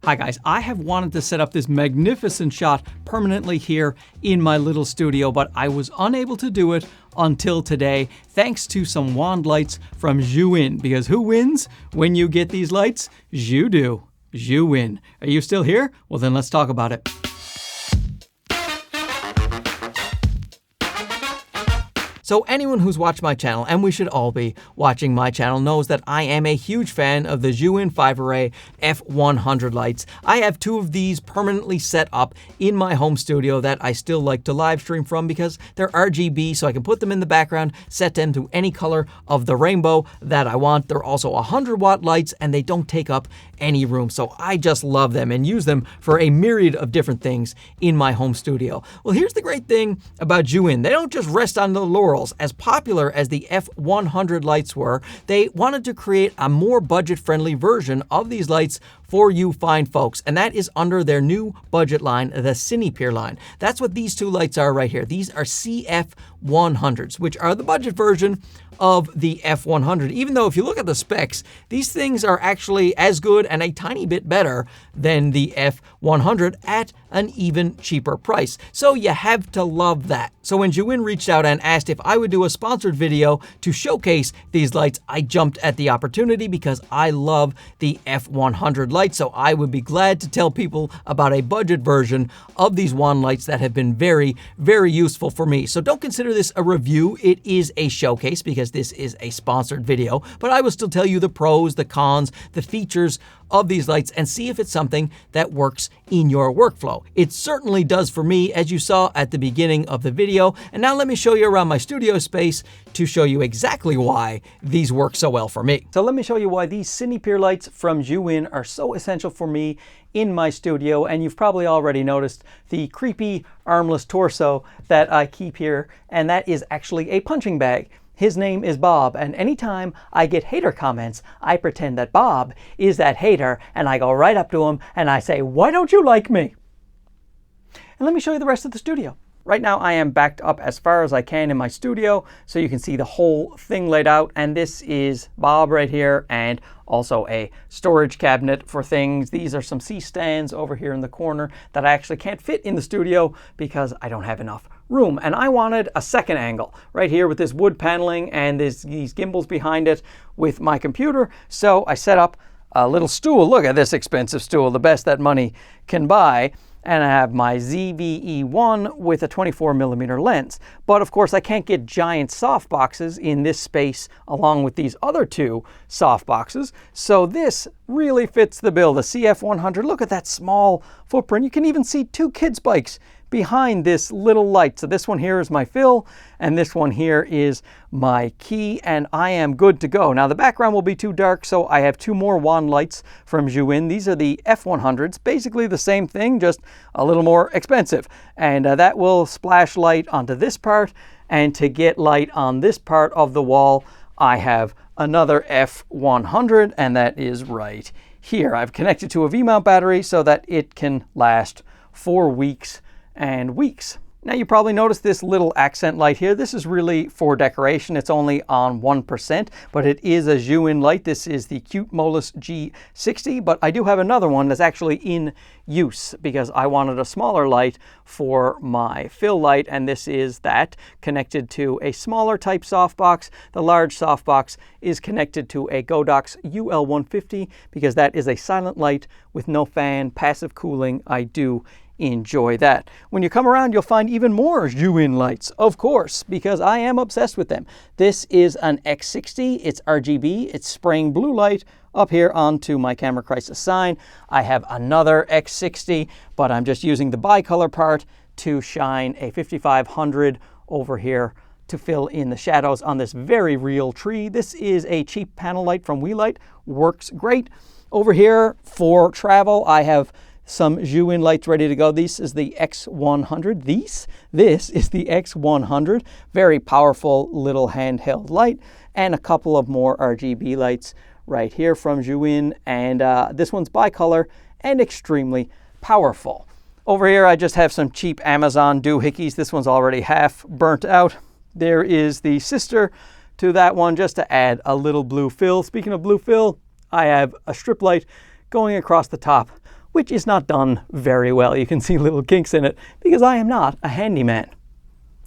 Hi guys, I have wanted to set up this magnificent shot permanently here in my little studio, but I was unable to do it until today, thanks to some wand lights from Zhiyun. Because who wins when you get these lights? You do. You win. Are you still here? Well then let's talk about it. So anyone who's watched my channel, and we should all be watching my channel, knows that I am a huge fan of the Zhiyun 5-array F100 lights. I have two of these permanently set up in my home studio that I still like to live stream from because they're RGB, so I can put them in the background, set them to any color of the rainbow that I want. They're also 100-watt lights and they don't take up any room, so I just love them and use them for a myriad of different things in my home studio. Well, here's the great thing about Zhiyun. They don't just rest on the laurels. As popular as the F100 lights were, they wanted to create a more budget-friendly version of these lights for you fine folks, and that is under their new budget line, the Cinepeer line. That's what these two lights are right here. These are CF100s, which are the budget version of the F100, even though if you look at the specs, these things are actually as good and a tiny bit better than the F100 at an even cheaper price. So you have to love that. So when Zhiyun reached out and asked if I would do a sponsored video to showcase these lights, I jumped at the opportunity because I love the F100 lights. So I would be glad to tell people about a budget version of these wand lights that have been very, very useful for me. So don't consider this a review. It is a showcase because this is a sponsored video, but I will still tell you the pros, the cons, the features of these lights and see if it's something that works in your workflow. It certainly does for me, as you saw at the beginning of the video. And now let me show you around my studio space to show you exactly why these work so well for me. So let me show you why these Cinepeer lights from Zhiyun are so essential for me in my studio. And you've probably already noticed the creepy armless torso that I keep here, and that is actually a punching bag. His name is Bob, and anytime I get hater comments, I pretend that Bob is that hater, and I go right up to him and I say, "Why don't you like me?" And let me show you the rest of the studio. Right now I am backed up as far as I can in my studio so you can see the whole thing laid out, and this is Bob right here and also a storage cabinet for things. These are some C-stands over here in the corner that I actually can't fit in the studio because I don't have enough room. And I wanted a second angle right here with this wood paneling and these gimbals behind it with my computer. So I set up a little stool. Look at this expensive stool, the best that money can buy. And I have my ZVE1 with a 24mm lens. But of course I can't get giant soft boxes in this space along with these other two soft boxes. So this really fits the bill, the CF100. Look at that small footprint. You can even see two kids' bikes behind this little light. So this one here is my fill, and this one here is my key, and I am good to go. Now the background will be too dark, so I have two more wand lights from Zhiyun. These are the F100s, basically the same thing, just a little more expensive. And that will splash light onto this part, and to get light on this part of the wall, I have another F100, and that is right here. I've connected to a V-mount battery so that it can last 4 weeks and weeks. Now you probably noticed this little accent light here. This is really for decoration. It's only on 1%, but it is a Zhiyun light. This is the Cute Molus G60, but I do have another one that's actually in use because I wanted a smaller light for my fill light, and this is that connected to a smaller type softbox. The large softbox is connected to a Godox UL150 because that is a silent light with no fan, passive cooling. I do enjoy that. When you come around, you'll find even more Zhiyun lights, of course, because I am obsessed with them. This is an X60. It's RGB. It's spraying blue light up here onto my Camera Crisis sign. I have another X60, but I'm just using the bicolor part to shine a 5500 over here to fill in the shadows on this very real tree. This is a cheap panel light from Weelight. Works great. Over here for travel, I have some Zhiyun lights ready to go. This is the X100. This is the X100. Very powerful little handheld light, and a couple of more RGB lights right here from Zhiyun. And this one's bicolor and extremely powerful. Over here, I just have some cheap Amazon doohickeys. This one's already half burnt out. There is the sister to that one just to add a little blue fill. Speaking of blue fill, I have a strip light going across the top which is not done very well. You can see little kinks in it because I am not a handyman.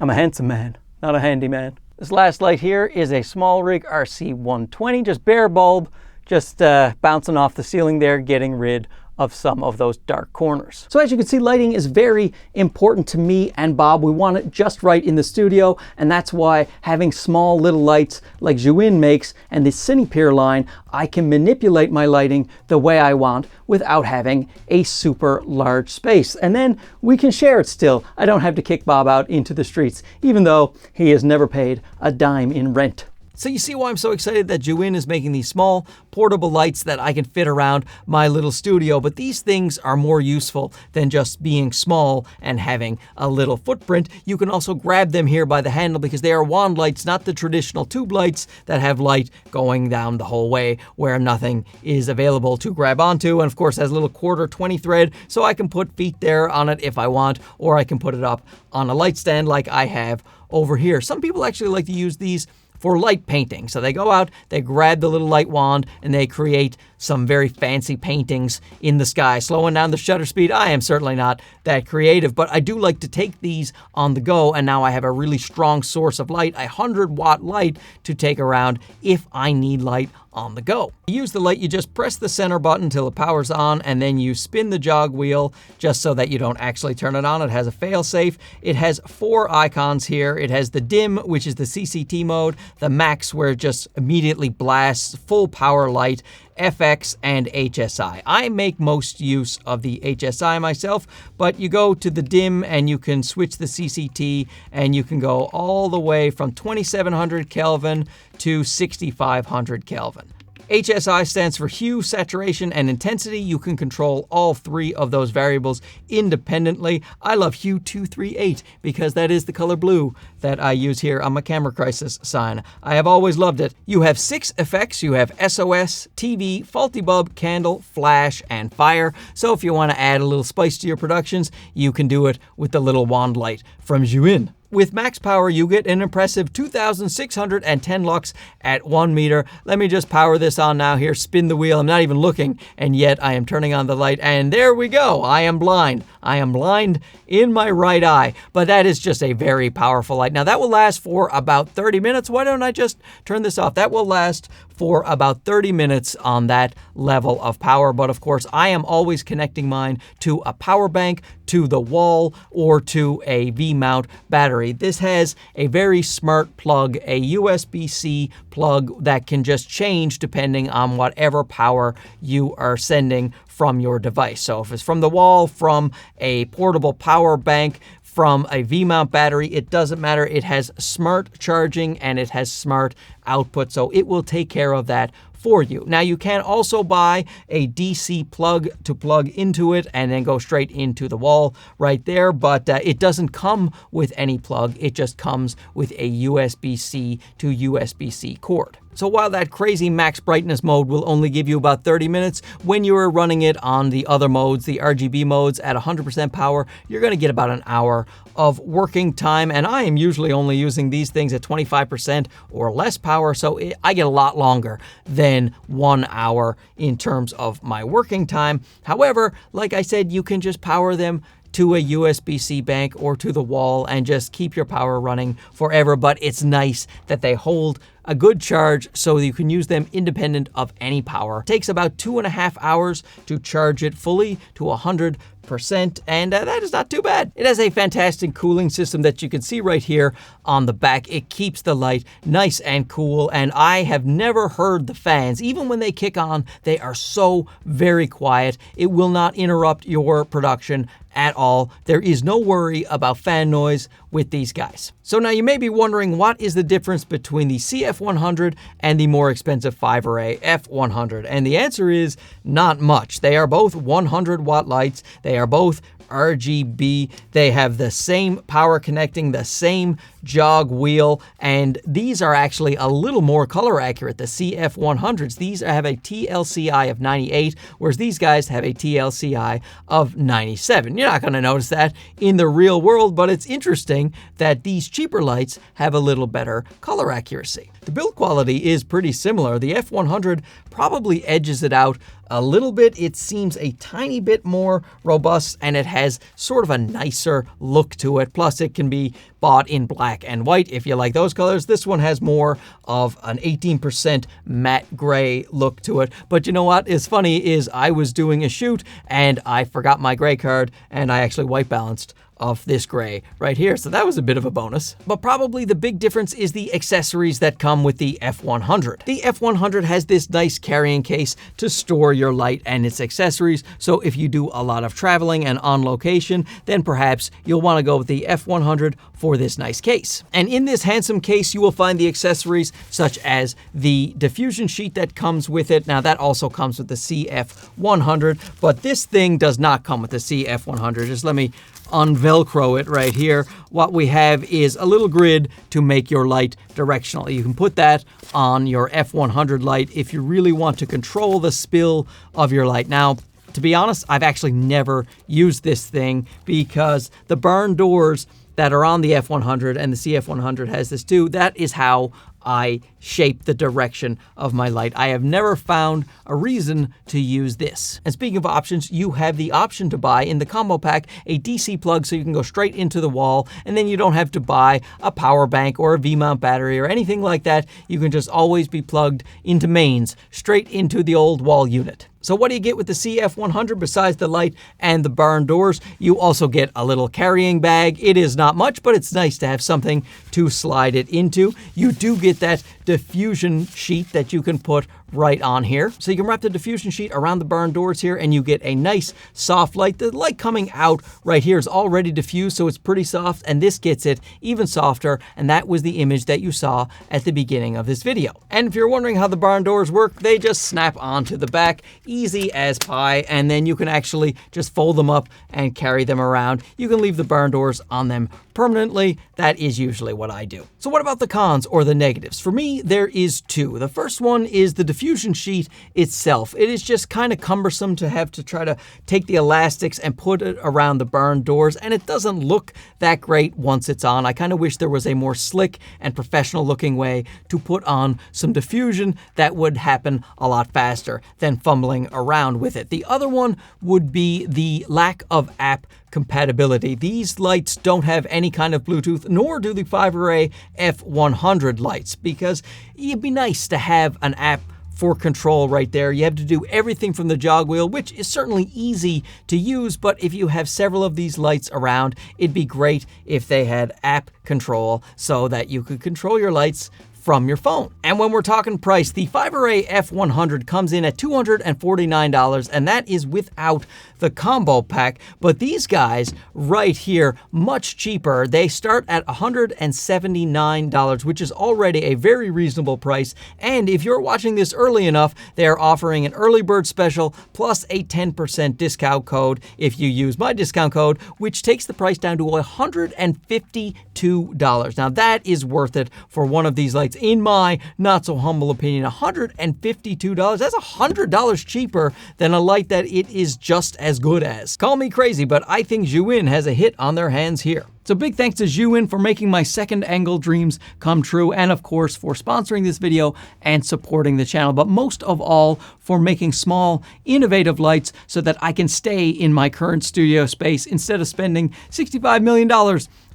I'm a handsome man, not a handyman. This last light here is a small rig RC120, just bare bulb, just bouncing off the ceiling there, getting rid of some of those dark corners. So as you can see, lighting is very important to me and Bob. We want it just right in the studio, and that's why having small little lights like Zhiyun makes and the Cinepeer line, I can manipulate my lighting the way I want without having a super large space. And then we can share it still. I don't have to kick Bob out into the streets, even though he has never paid a dime in rent. So you see why I'm so excited that Zhiyun is making these small portable lights that I can fit around my little studio. But these things are more useful than just being small and having a little footprint. You can also grab them here by the handle because they are wand lights, not the traditional tube lights that have light going down the whole way where nothing is available to grab onto. And of course has a little 1/4 thread, so I can put feet there on it if I want, or I can put it up on a light stand like I have over here. Some people actually like to use these for light painting. So they go out, they grab the little light wand, and they create some very fancy paintings in the sky. Slowing down the shutter speed, I am certainly not that creative, but I do like to take these on the go, and now I have a really strong source of light, a 100-watt light to take around if I need light on the go. To use the light, you just press the center button till it powers on, and then you spin the jog wheel just so that you don't actually turn it on. It has a fail-safe. It has 4 icons here. It has the dim, which is the CCT mode, the max, where it just immediately blasts full power light, FX, and HSI. I make most use of the HSI myself, but you go to the dim and you can switch the CCT and you can go all the way from 2700 Kelvin to 6500 Kelvin. HSI stands for hue, saturation, and intensity. You can control all 3 of those variables independently. I love hue 238 because that is the color blue that I use here on my Camera Crisis sign. I have always loved it. You have 6 effects. You have SOS, TV, faulty bulb, candle, flash, and fire. So if you want to add a little spice to your productions, you can do it with the little wand light from Zhiyun. With max power, you get an impressive 2,610 lux at 1 meter. Let me just power this on now here, spin the wheel. I'm not even looking, and yet I am turning on the light, and there we go. I am blind. I am blind in my right eye, but that is just a very powerful light. Now that will last for about 30 minutes. Why don't I just turn this off? That will last for about 30 minutes on that level of power. But of course, I am always connecting mine to a power bank, to the wall, or to a V-mount battery. This has a very smart plug, a USB-C plug that can just change depending on whatever power you are sending from your device. So if it's from the wall, from a portable power bank, from a V-mount battery, it doesn't matter. It has smart charging and it has smart output, so it will take care of that for you. Now you can also buy a DC plug to plug into it and then go straight into the wall right there, but it doesn't come with any plug. It just comes with a USB-C to USB-C cord. So while that crazy max brightness mode will only give you about 30 minutes, when you are running it on the other modes, the RGB modes at 100% power, you're going to get about an hour of working time. And I am usually only using these things at 25% or less power, so I get a lot longer than 1 hour in terms of my working time. However, like I said, you can just power them to a USB-C bank or to the wall and just keep your power running forever. But it's nice that they hold a good charge so you can use them independent of any power. It takes about 2.5 hours to charge it fully to 100%, and that is not too bad. It has a fantastic cooling system that you can see right here on the back. It keeps the light nice and cool, and I have never heard the fans. Even when they kick on, they are so very quiet. It will not interrupt your production at all. There is no worry about fan noise with these guys. So now you may be wondering, what is the difference between the CF100 and the more expensive 5-array F100? And the answer is not much. They are both 100-watt lights. They are both RGB. They have the same power connecting, the same jog wheel, and these are actually a little more color accurate. The CF100s, these have a TLCI of 98, whereas these guys have a TLCI of 97. You're not going to notice that in the real world, but it's interesting saying that these cheaper lights have a little better color accuracy. The build quality is pretty similar. The F100 probably edges it out a little bit. It seems a tiny bit more robust, and it has sort of a nicer look to it. Plus, it can be bought in black and white if you like those colors. This one has more of an 18% matte gray look to it. But you know what is funny is I was doing a shoot and I forgot my gray card, and I actually white balanced of this gray right here. So that was a bit of a bonus. But probably the big difference is the accessories that come with the F100. The F100 has this nice carrying case to store your light and its accessories. So if you do a lot of traveling and on location, then perhaps you'll want to go with the F100 for this nice case. And in this handsome case, you will find the accessories such as the diffusion sheet that comes with it. Now that also comes with the CF100, but this thing does not come with the CF100. Just let me unvelcro it right here. What we have is a little grid to make your light directional. You can put that on your F100 light if you really want to control the spill of your light. Now, to be honest, I've actually never used this thing because the burn doors that are on the F100, and the CF100 has this too, that is how I shape the direction of my light. I have never found a reason to use this. And speaking of options, you have the option to buy in the combo pack a DC plug so you can go straight into the wall, and then you don't have to buy a power bank or a V-mount battery or anything like that. You can just always be plugged into mains, straight into the old wall unit. So what do you get with the CF100 besides the light and the barn doors? You also get a little carrying bag. It is not much, but it's nice to have something to slide it into. You do get that diffusion sheet that you can put right on here. So you can wrap the diffusion sheet around the barn doors here and you get a nice soft light. The light coming out right here is already diffused, so it's pretty soft, and this gets it even softer, and that was the image that you saw at the beginning of this video. And if you're wondering how the barn doors work, they just snap onto the back, easy as pie, and then you can actually just fold them up and carry them around. You can leave the barn doors on them permanently. That is usually what I do. So what about the cons or the negatives? For me, there is two. The first one is the diffusion sheet itself. It is just kind of cumbersome to have to try to take the elastics and put it around the barn doors, and it doesn't look that great once it's on. I kind of wish there was a more slick and professional looking way to put on some diffusion that would happen a lot faster than fumbling around with it. The other one would be the lack of app compatibility. These lights don't have any kind of Bluetooth, nor do the 5-array F100 lights, because it'd be nice to have an app for control right there. You have to do everything from the jog wheel, which is certainly easy to use, but if you have several of these lights around, it'd be great if they had app control so that you could control your lights from your phone. And when we're talking price, the 5-array F100 comes in at $249, and that is without the combo pack. But these guys right here, much cheaper. They start at $179, which is already a very reasonable price. And if you're watching this early enough, they're offering an early bird special plus a 10% discount code if you use my discount code, which takes the price down to $152. Now that is worth it for one of these lights. In my not so humble opinion, $152. That's $100 cheaper than a light that it is just as good as. Call me crazy, but I think Zhiyun has a hit on their hands here. So big thanks to Zhiyun for making my second angle dreams come true, and of course for sponsoring this video and supporting the channel, but most of all for making small, innovative lights so that I can stay in my current studio space instead of spending $65 million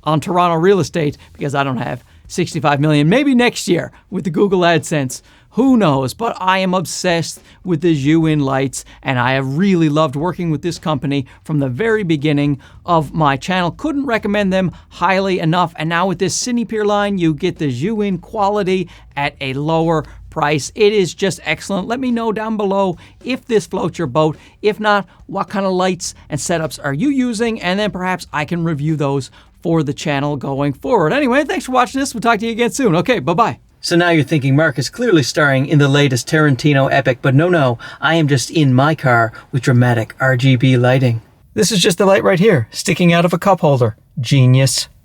on Toronto real estate, because I don't have $65 million, maybe next year with the Google AdSense. Who knows? But I am obsessed with the Zhiyun lights, and I have really loved working with this company from the very beginning of my channel. Couldn't recommend them highly enough. And now with this Cinepeer line, you get the Zhiyun quality at a lower price. It is just excellent. Let me know down below if this floats your boat. If not, what kind of lights and setups are you using? And then perhaps I can review those for the channel going forward. Anyway, thanks for watching this. We'll talk to you again soon. Okay, bye-bye. So now you're thinking Mark is clearly starring in the latest Tarantino epic, but no, I am just in my car with dramatic RGB lighting. This is just the light right here, sticking out of a cup holder. Genius.